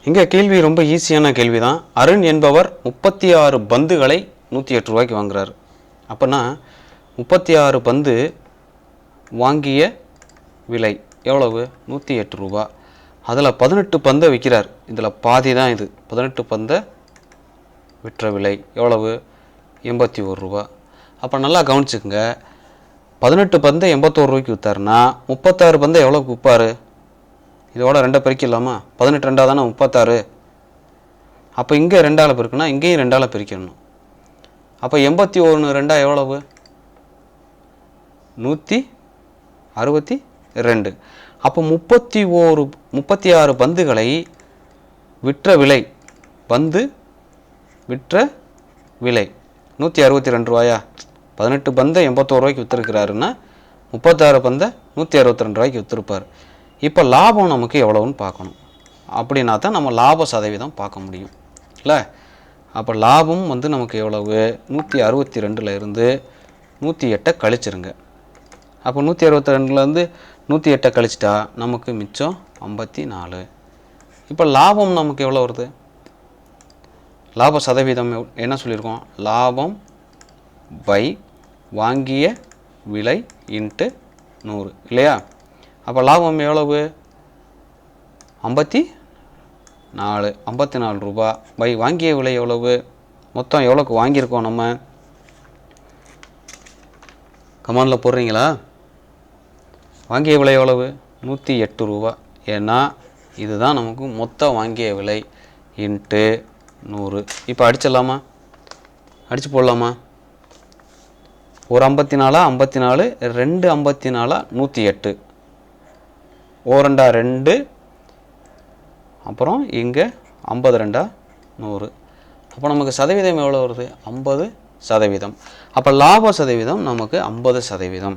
இங்கே கேள்வி ரொம்ப ஈஸியான கேள்வி தான். அருண் என்பவர் 36 பந்துகளை 108 ரூபாய்க்கு வாங்குறாரு. அப்போனா 36 பந்து வாங்கிய விலை எவ்வளவு? 108 ரூபா. அதில் 18 பந்தை விற்கிறார். இதில் பாதி தான் இது. 18 பந்தை விற்ற விலை எவ்வளவு? 81 ரூபா. அப்போ நல்லா கவனிச்சுக்குங்க. 18 பந்தை 81 ரூபாய்க்கு விற்றாருன்னா 36 பந்தை எவ்வளோக்கு விற்பார்? இதோட 2 பெருக்கிடலாமா? 18 2 தானே 36. அப்போ இங்கே 2ஆல் பெருக்குன்னா இங்கேயும் 2ஆல் பெருக்கிடணும். அப்போ 81 2 எவ்வளவு? 162. அப்போ 36 பந்துகளை விற்ற விலை, பந்து விற்ற விலை 162 ரூபாயா? 18 பந்தை 81 ரூபாய்க்கு விற்றுருக்கிறாருன்னா 36 பந்தை 162 ரூபாய்க்கு விற்றுருப்பார். இப்போ லாபம் நமக்கு எவ்வளோன்னு பார்க்கணும். அப்படின்னா தான் நம்ம லாப சதவீதம் பார்க்க முடியும் இல்லை? அப்போ லாபம் நமக்கு எவ்வளவு? 162 இருந்து 108 கழிச்சிருங்க. அப்போ 162 108 கழிச்சிட்டா நமக்கு மிச்சம் 54. இப்போ லாபம் நமக்கு எவ்வளோ வருது? லாப சதவீதம் என்ன சொல்லியிருக்கோம்? லாபம் பை வாங்கிய விலை இன்ட்டு 100 இல்லையா? அப்போ லாபம் எவ்வளவு? 54 ரூபா பை வாங்கிய விலை எவ்வளவு? மொத்தம் எவ்வளோக்கு வாங்கியிருக்கோம் நம்ம? கமாண்டில் போடுறீங்களா? வாங்கிய விலை எவ்வளவு? 108 ரூபா. ஏன்னா இதுதான் நமக்கு மொத்தம் வாங்கிய விலை இன்ட்டு 100. இப்போ அடிச்சிடலாமா? அடித்து போடலாமா? ஒரு 54 54, 2 54 108, ஓரண்டா 2, அப்புறம் இங்கே 52 100. அப்போ நமக்கு சதவீதம் எவ்வளோ வருது? 50%. அப்போ லாப சதவீதம் நமக்கு 50%.